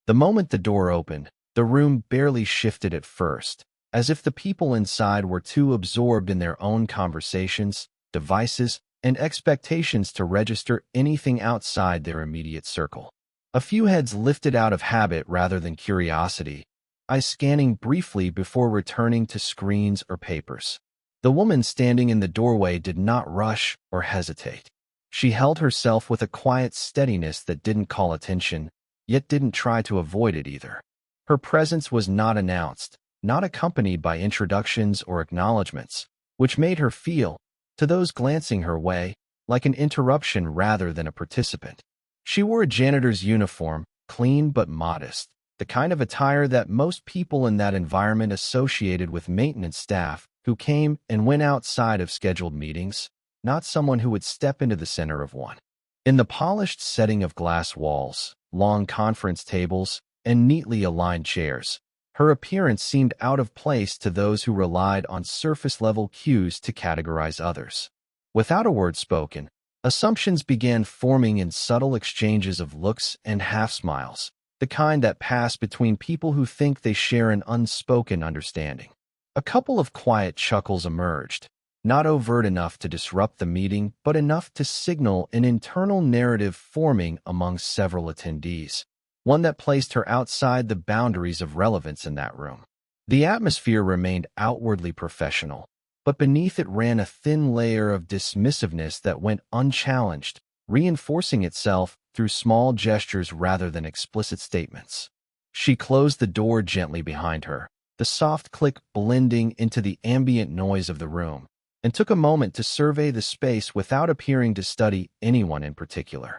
The moment the door opened, the room barely shifted at first, as if the people inside were too absorbed in their own conversations, devices, and expectations to register anything outside their immediate circle. A few heads lifted out of habit rather than curiosity, eyes scanning briefly before returning to screens or papers. The woman standing in the doorway did not rush or hesitate. She held herself with a quiet steadiness that didn't call attention, yet didn't try to avoid it either. Her presence was not announced, not accompanied by introductions or acknowledgments, which made her feel, to those glancing her way, like an interruption rather than a participant. She wore a janitor's uniform, clean but modest, the kind of attire that most people in that environment associated with maintenance staff who came and went outside of scheduled meetings, not someone who would step into the center of one. In the polished setting of glass walls, long conference tables, and neatly aligned chairs, her appearance seemed out of place to those who relied on surface-level cues to categorize others. Without a word spoken, assumptions began forming in subtle exchanges of looks and half-smiles, the kind that pass between people who think they share an unspoken understanding. A couple of quiet chuckles emerged, not overt enough to disrupt the meeting, but enough to signal an internal narrative forming among several attendees, one that placed her outside the boundaries of relevance in that room. The atmosphere remained outwardly professional, but beneath it ran a thin layer of dismissiveness that went unchallenged, reinforcing itself through small gestures rather than explicit statements. She closed the door gently behind her, the soft click blending into the ambient noise of the room, and took a moment to survey the space without appearing to study anyone in particular.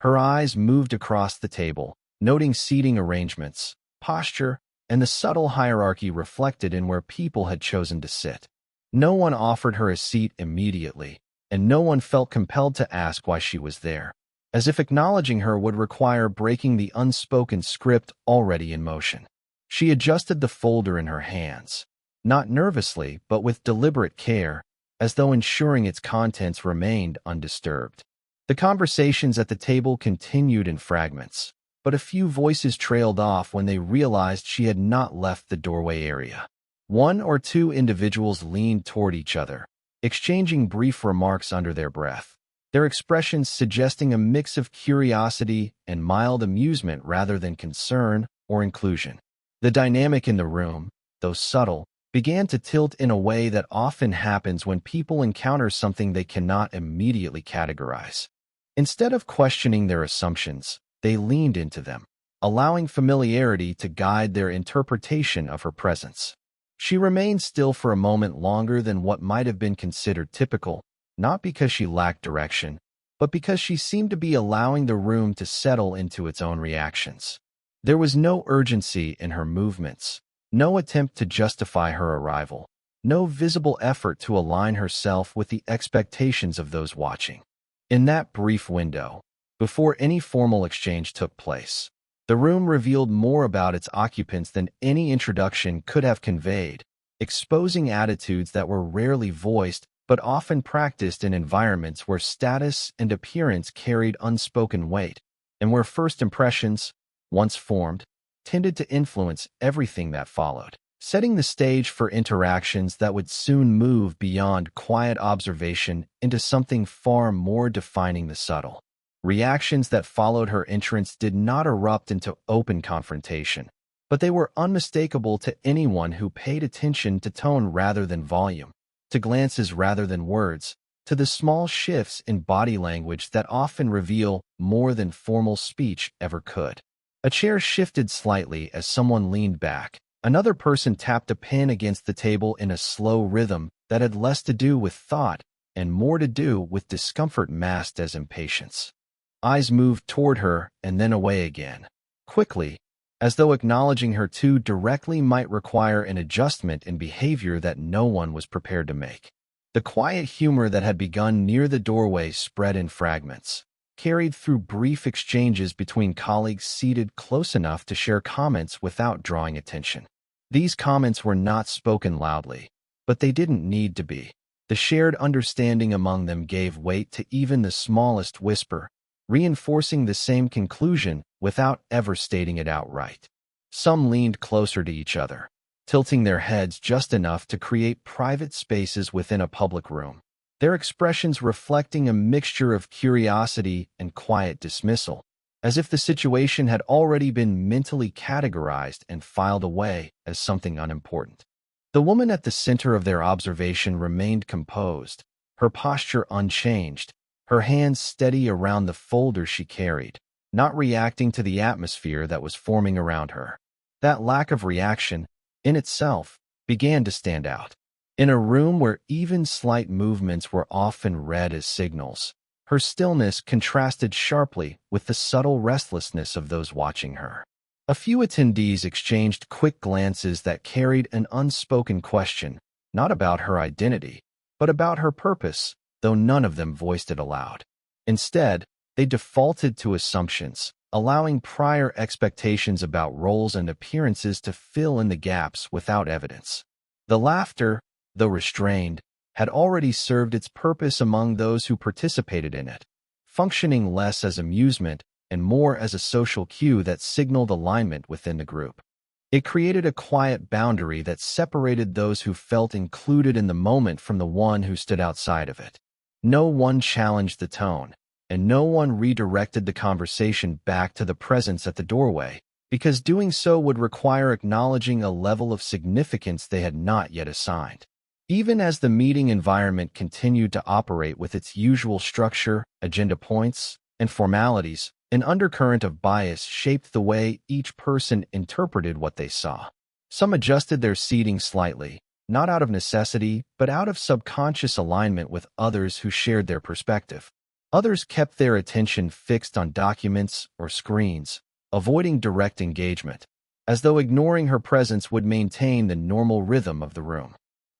Her eyes moved across the table, noting seating arrangements, posture, and the subtle hierarchy reflected in where people had chosen to sit. No one offered her a seat immediately, and no one felt compelled to ask why she was there, as if acknowledging her would require breaking the unspoken script already in motion. She adjusted the folder in her hands, not nervously but with deliberate care, as though ensuring its contents remained undisturbed. The conversations at the table continued in fragments, but a few voices trailed off when they realized she had not left the doorway area. One or two individuals leaned toward each other, exchanging brief remarks under their breath, their expressions suggesting a mix of curiosity and mild amusement rather than concern or inclusion. The dynamic in the room, though subtle, began to tilt in a way that often happens when people encounter something they cannot immediately categorize. Instead of questioning their assumptions, they leaned into them, allowing familiarity to guide their interpretation of her presence. She remained still for a moment longer than what might have been considered typical, not because she lacked direction, but because she seemed to be allowing the room to settle into its own reactions. There was no urgency in her movements, no attempt to justify her arrival, no visible effort to align herself with the expectations of those watching. In that brief window, before any formal exchange took place, the room revealed more about its occupants than any introduction could have conveyed, exposing attitudes that were rarely voiced but often practiced in environments where status and appearance carried unspoken weight, and where first impressions, once formed, tended to influence everything that followed, setting the stage for interactions that would soon move beyond quiet observation into something far more defining the subtle. Reactions that followed her entrance did not erupt into open confrontation, but they were unmistakable to anyone who paid attention to tone rather than volume, to glances rather than words, to the small shifts in body language that often reveal more than formal speech ever could. A chair shifted slightly as someone leaned back. Another person tapped a pen against the table in a slow rhythm that had less to do with thought and more to do with discomfort masked as impatience. Eyes moved toward her and then away again, quickly, as though acknowledging her too directly might require an adjustment in behavior that no one was prepared to make. The quiet humor that had begun near the doorway spread in fragments, carried through brief exchanges between colleagues seated close enough to share comments without drawing attention. These comments were not spoken loudly, but they didn't need to be. The shared understanding among them gave weight to even the smallest whisper, reinforcing the same conclusion without ever stating it outright. Some leaned closer to each other, tilting their heads just enough to create private spaces within a public room, their expressions reflecting a mixture of curiosity and quiet dismissal, as if the situation had already been mentally categorized and filed away as something unimportant. The woman at the center of their observation remained composed, her posture unchanged, her hands steady around the folder she carried, not reacting to the atmosphere that was forming around her. That lack of reaction, in itself, began to stand out. In a room where even slight movements were often read as signals, her stillness contrasted sharply with the subtle restlessness of those watching her. A few attendees exchanged quick glances that carried an unspoken question, not about her identity, but about her purpose, though none of them voiced it aloud. Instead, they defaulted to assumptions, allowing prior expectations about roles and appearances to fill in the gaps without evidence. The laughter, though restrained, had already served its purpose among those who participated in it, functioning less as amusement and more as a social cue that signaled alignment within the group. It created a quiet boundary that separated those who felt included in the moment from the one who stood outside of it. No one challenged the tone, and no one redirected the conversation back to the presence at the doorway, because doing so would require acknowledging a level of significance they had not yet assigned. Even as the meeting environment continued to operate with its usual structure, agenda points, and formalities, an undercurrent of bias shaped the way each person interpreted what they saw. Some adjusted their seating slightly, not out of necessity, but out of subconscious alignment with others who shared their perspective. Others kept their attention fixed on documents or screens, avoiding direct engagement, as though ignoring her presence would maintain the normal rhythm of the room.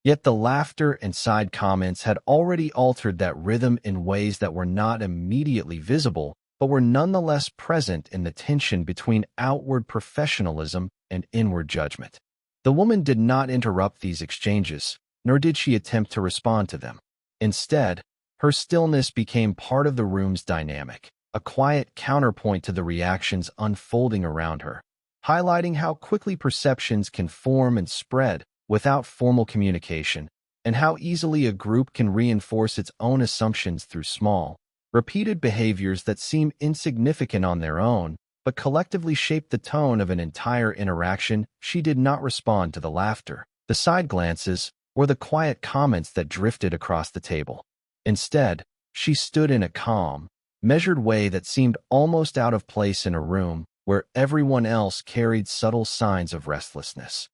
Yet the laughter and side comments had already altered that rhythm in ways that were not immediately visible, but were nonetheless present in the tension between outward professionalism and inward judgment. The woman did not interrupt these exchanges, nor did she attempt to respond to them. Instead, her stillness became part of the room's dynamic, a quiet counterpoint to the reactions unfolding around her, highlighting how quickly perceptions can form and spread without formal communication, and how easily a group can reinforce its own assumptions through small, repeated behaviors that seem insignificant on their own, but collectively shape the tone of an entire interaction. She did not respond to the laughter, the side glances, or the quiet comments that drifted across the table. Instead, she stood in a calm, measured way that seemed almost out of place in a room where everyone else carried subtle signs of restlessness.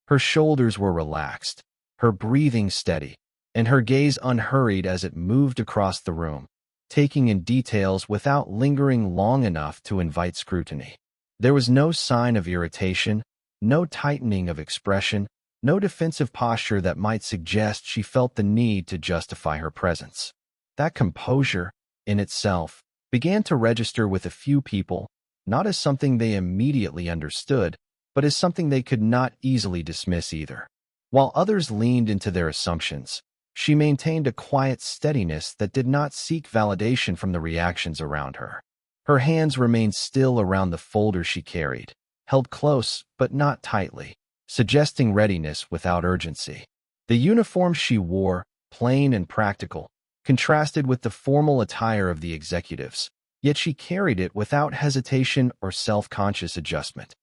Her shoulders were relaxed, her breathing steady, and her gaze unhurried as it moved across the room, taking in details without lingering long enough to invite scrutiny. There was no sign of irritation, no tightening of expression, no defensive posture that might suggest she felt the need to justify her presence. That composure, in itself, began to register with a few people, not as something they immediately understood, but as something they could not easily dismiss either. While others leaned into their assumptions, she maintained a quiet steadiness that did not seek validation from the reactions around her. Her hands remained still around the folder she carried, held close but not tightly, suggesting readiness without urgency. The uniform she wore, plain and practical, contrasted with the formal attire of the executives, yet she carried it without hesitation or self-conscious adjustment.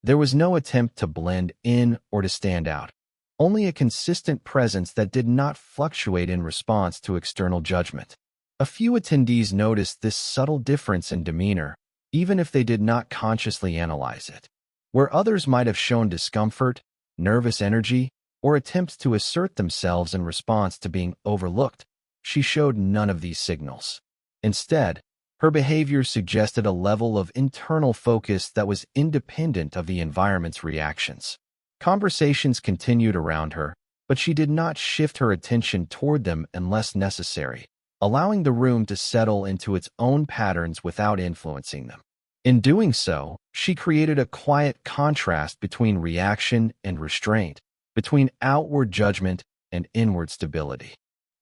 There was no attempt to blend in or to stand out, only a consistent presence that did not fluctuate in response to external judgment. A few attendees noticed this subtle difference in demeanor, even if they did not consciously analyze it. Where others might have shown discomfort, nervous energy, or attempts to assert themselves in response to being overlooked, she showed none of these signals. Instead, her behavior suggested a level of internal focus that was independent of the environment's reactions. Conversations continued around her, but she did not shift her attention toward them unless necessary, allowing the room to settle into its own patterns without influencing them. In doing so, she created a quiet contrast between reaction and restraint, between outward judgment and inward stability.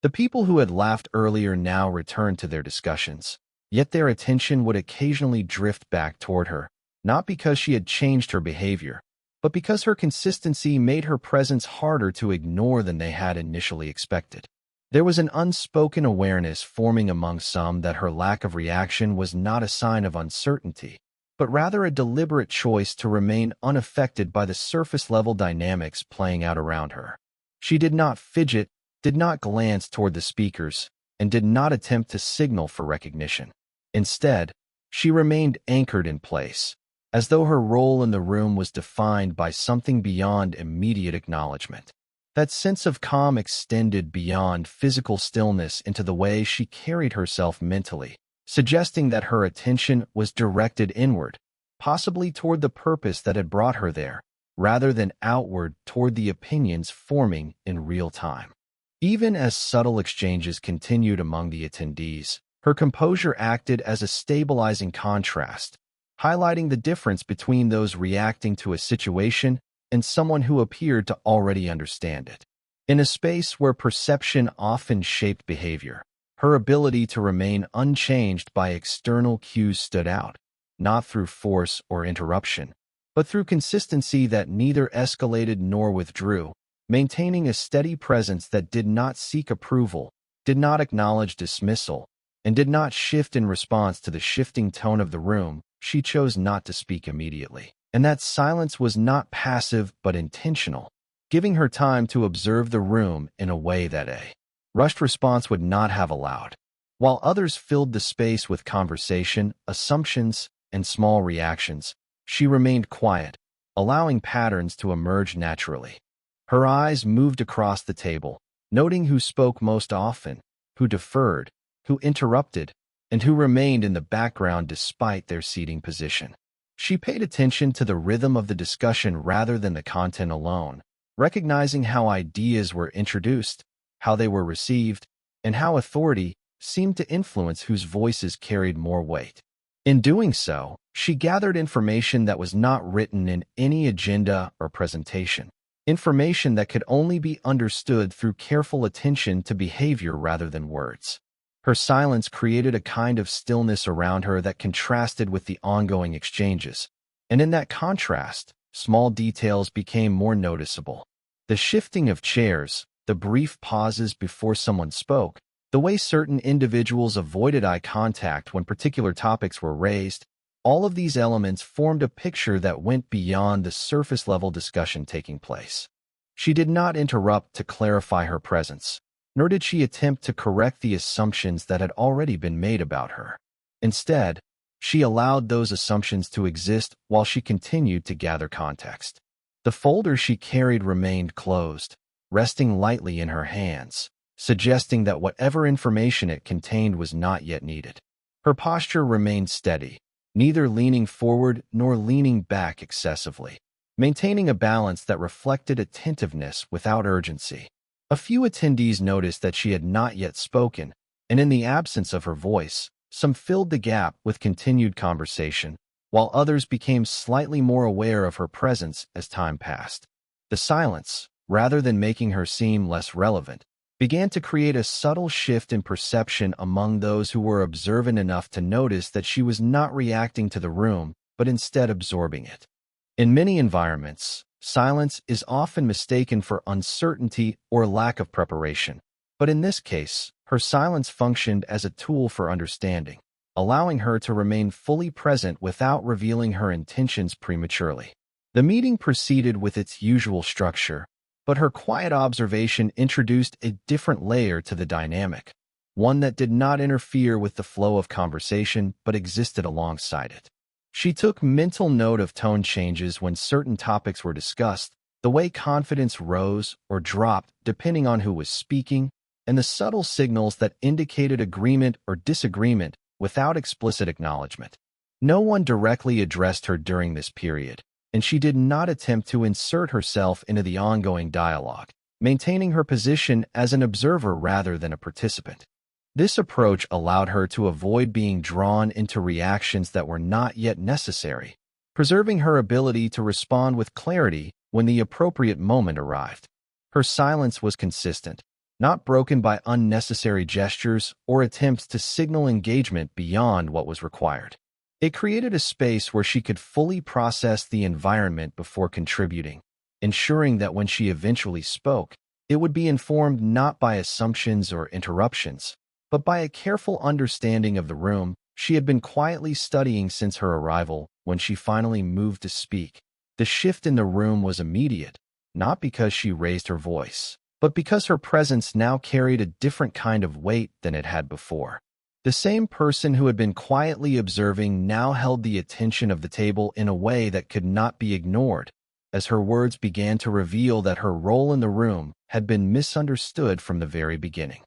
The people who had laughed earlier now returned to their discussions, Yet their attention would occasionally drift back toward her, not because she had changed her behavior, but because her consistency made her presence harder to ignore than they had initially expected. There was an unspoken awareness forming among some that her lack of reaction was not a sign of uncertainty, but rather a deliberate choice to remain unaffected by the surface-level dynamics playing out around her. She did not fidget, did not glance toward the speakers, and did not attempt to signal for recognition. Instead, she remained anchored in place, as though her role in the room was defined by something beyond immediate acknowledgement. That sense of calm extended beyond physical stillness into the way she carried herself mentally, suggesting that her attention was directed inward, possibly toward the purpose that had brought her there, rather than outward toward the opinions forming in real time. Even as subtle exchanges continued among the attendees, her composure acted as a stabilizing contrast, highlighting the difference between those reacting to a situation and someone who appeared to already understand it. In a space where perception often shaped behavior, her ability to remain unchanged by external cues stood out, not through force or interruption, but through consistency that neither escalated nor withdrew, maintaining a steady presence that did not seek approval, did not acknowledge dismissal, and did not shift in response to the shifting tone of the room. She chose not to speak immediately, and that silence was not passive but intentional, giving her time to observe the room in a way that a rushed response would not have allowed. While others filled the space with conversation, assumptions, and small reactions, she remained quiet, allowing patterns to emerge naturally. Her eyes moved across the table, noting who spoke most often, who deferred, who interrupted, and who remained in the background despite their seating position. She paid attention to the rhythm of the discussion rather than the content alone, recognizing how ideas were introduced, how they were received, and how authority seemed to influence whose voices carried more weight. In doing so, she gathered information that was not written in any agenda or presentation, information that could only be understood through careful attention to behavior rather than words. Her silence created a kind of stillness around her that contrasted with the ongoing exchanges, and in that contrast, small details became more noticeable. The shifting of chairs, the brief pauses before someone spoke, the way certain individuals avoided eye contact when particular topics were raised, all of these elements formed a picture that went beyond the surface-level discussion taking place. She did not interrupt to clarify her presence, nor did she attempt to correct the assumptions that had already been made about her. Instead, she allowed those assumptions to exist while she continued to gather context. The folder she carried remained closed, resting lightly in her hands, suggesting that whatever information it contained was not yet needed. Her posture remained steady, neither leaning forward nor leaning back excessively, maintaining a balance that reflected attentiveness without urgency. A few attendees noticed that she had not yet spoken, and in the absence of her voice, some filled the gap with continued conversation, while others became slightly more aware of her presence as time passed. The silence, rather than making her seem less relevant, began to create a subtle shift in perception among those who were observant enough to notice that she was not reacting to the room, but instead absorbing it. In many environments, silence is often mistaken for uncertainty or lack of preparation, but in this case, her silence functioned as a tool for understanding, allowing her to remain fully present without revealing her intentions prematurely. The meeting proceeded with its usual structure, but her quiet observation introduced a different layer to the dynamic, one that did not interfere with the flow of conversation but existed alongside it. She took mental note of tone changes when certain topics were discussed, the way confidence rose or dropped depending on who was speaking, and the subtle signals that indicated agreement or disagreement without explicit acknowledgement. No one directly addressed her during this period, and she did not attempt to insert herself into the ongoing dialogue, maintaining her position as an observer rather than a participant. This approach allowed her to avoid being drawn into reactions that were not yet necessary, preserving her ability to respond with clarity when the appropriate moment arrived. Her silence was consistent, not broken by unnecessary gestures or attempts to signal engagement beyond what was required. It created a space where she could fully process the environment before contributing, ensuring that when she eventually spoke, it would be informed not by assumptions or interruptions, but by a careful understanding of the room she had been quietly studying since her arrival. When she finally moved to speak, the shift in the room was immediate, not because she raised her voice, but because her presence now carried a different kind of weight than it had before. The same person who had been quietly observing now held the attention of the table in a way that could not be ignored, as her words began to reveal that her role in the room had been misunderstood from the very beginning.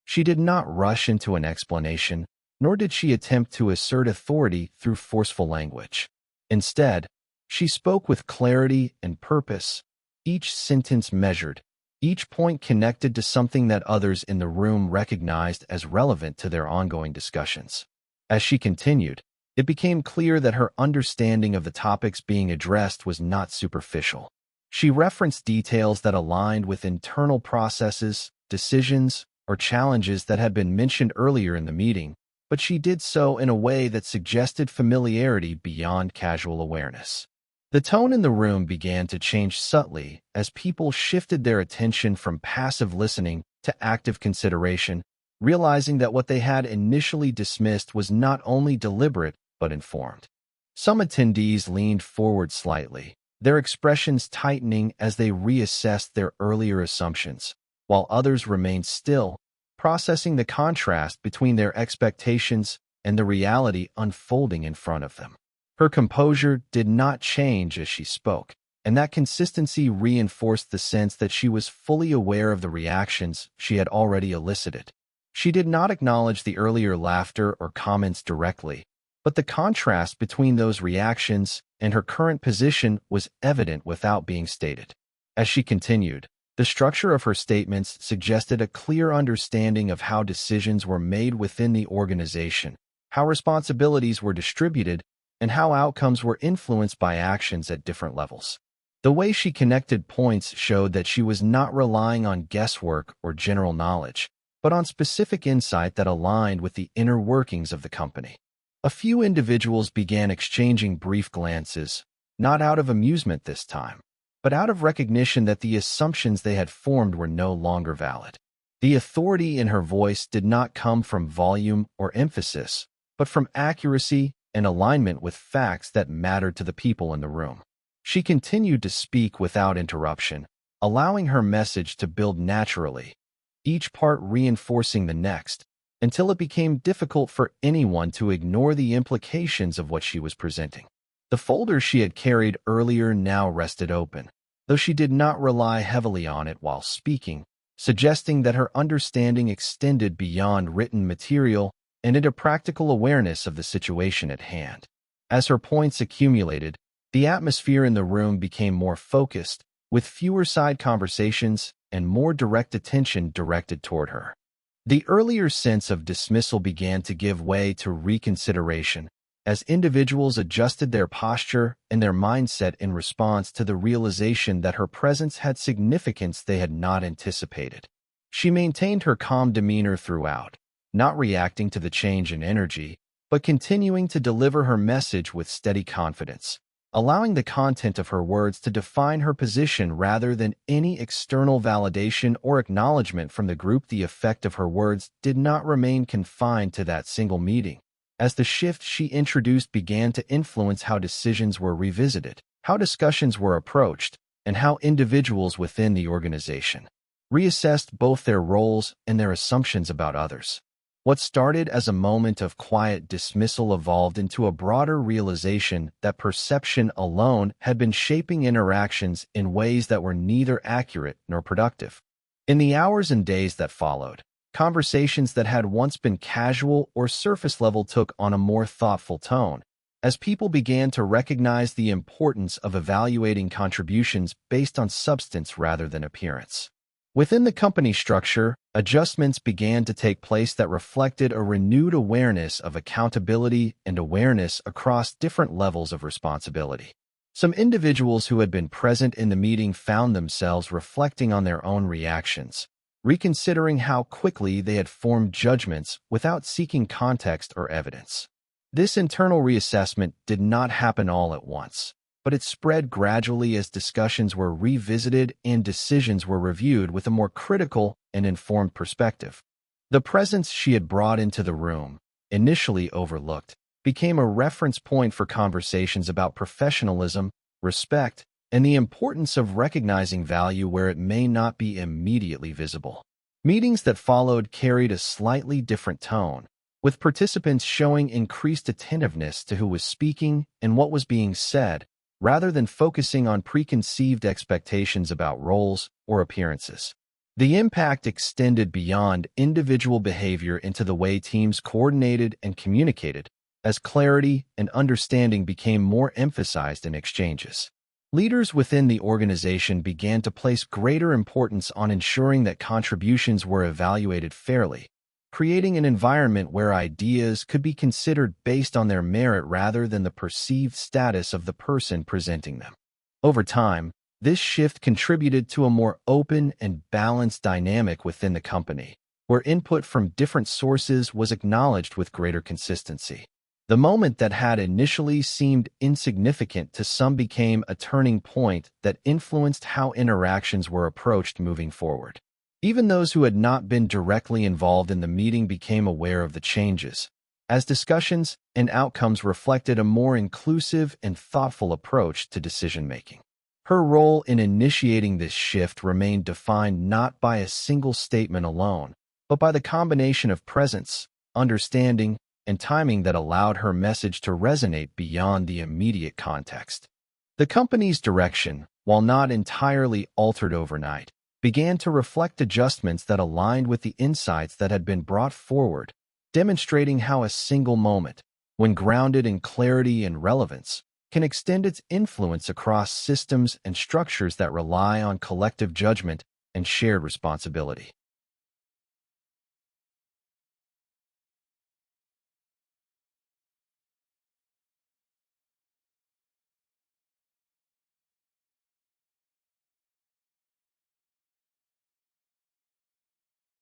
She did not rush into an explanation, nor did she attempt to assert authority through forceful language. Instead, she spoke with clarity and purpose, each sentence measured, each point connected to something that others in the room recognized as relevant to their ongoing discussions. As she continued, it became clear that her understanding of the topics being addressed was not superficial. She referenced details that aligned with internal processes, decisions, or challenges that had been mentioned earlier in the meeting, but she did so in a way that suggested familiarity beyond casual awareness. The tone in the room began to change subtly as people shifted their attention from passive listening to active consideration, realizing that what they had initially dismissed was not only deliberate but informed. Some attendees leaned forward slightly, their expressions tightening as they reassessed their earlier assumptions, while others remained still, processing the contrast between their expectations and the reality unfolding in front of them. Her composure did not change as she spoke, and that consistency reinforced the sense that she was fully aware of the reactions she had already elicited. She did not acknowledge the earlier laughter or comments directly, but the contrast between those reactions and her current position was evident without being stated. As she continued, the structure of her statements suggested a clear understanding of how decisions were made within the organization, how responsibilities were distributed, and how outcomes were influenced by actions at different levels. The way she connected points showed that she was not relying on guesswork or general knowledge, but on specific insight that aligned with the inner workings of the company. A few individuals began exchanging brief glances, not out of amusement this time, but out of recognition that the assumptions they had formed were no longer valid. The authority in her voice did not come from volume or emphasis, but from accuracy and alignment with facts that mattered to the people in the room. She continued to speak without interruption, allowing her message to build naturally, each part reinforcing the next, until it became difficult for anyone to ignore the implications of what she was presenting. The folder she had carried earlier now rested open, though she did not rely heavily on it while speaking, suggesting that her understanding extended beyond written material and into practical awareness of the situation at hand. As her points accumulated, the atmosphere in the room became more focused, with fewer side conversations and more direct attention directed toward her. The earlier sense of dismissal began to give way to reconsideration, as individuals adjusted their posture and their mindset in response to the realization that her presence had significance they had not anticipated. She maintained her calm demeanor throughout, not reacting to the change in energy, but continuing to deliver her message with steady confidence, allowing the content of her words to define her position rather than any external validation or acknowledgement from the group. The effect of her words did not remain confined to that single meeting, as the shift she introduced began to influence how decisions were revisited, how discussions were approached, and how individuals within the organization reassessed both their roles and their assumptions about others. What started as a moment of quiet dismissal evolved into a broader realization that perception alone had been shaping interactions in ways that were neither accurate nor productive. In the hours and days that followed, conversations that had once been casual or surface level took on a more thoughtful tone, as people began to recognize the importance of evaluating contributions based on substance rather than appearance. Within the company structure, adjustments began to take place that reflected a renewed awareness of accountability and awareness across different levels of responsibility. Some individuals who had been present in the meeting found themselves reflecting on their own reactions, reconsidering how quickly they had formed judgments without seeking context or evidence. This internal reassessment did not happen all at once, but it spread gradually as discussions were revisited and decisions were reviewed with a more critical and informed perspective. The presence she had brought into the room, initially overlooked, became a reference point for conversations about professionalism, respect, and the importance of recognizing value where it may not be immediately visible. Meetings that followed carried a slightly different tone, with participants showing increased attentiveness to who was speaking and what was being said, rather than focusing on preconceived expectations about roles or appearances. The impact extended beyond individual behavior into the way teams coordinated and communicated, as clarity and understanding became more emphasized in exchanges. Leaders within the organization began to place greater importance on ensuring that contributions were evaluated fairly, creating an environment where ideas could be considered based on their merit rather than the perceived status of the person presenting them. Over time, this shift contributed to a more open and balanced dynamic within the company, where input from different sources was acknowledged with greater consistency. The moment that had initially seemed insignificant to some became a turning point that influenced how interactions were approached moving forward. Even those who had not been directly involved in the meeting became aware of the changes, as discussions and outcomes reflected a more inclusive and thoughtful approach to decision-making. Her role in initiating this shift remained defined not by a single statement alone, but by the combination of presence, understanding, and timing that allowed her message to resonate beyond the immediate context. The company's direction, while not entirely altered overnight, began to reflect adjustments that aligned with the insights that had been brought forward, demonstrating how a single moment, when grounded in clarity and relevance, can extend its influence across systems and structures that rely on collective judgment and shared responsibility.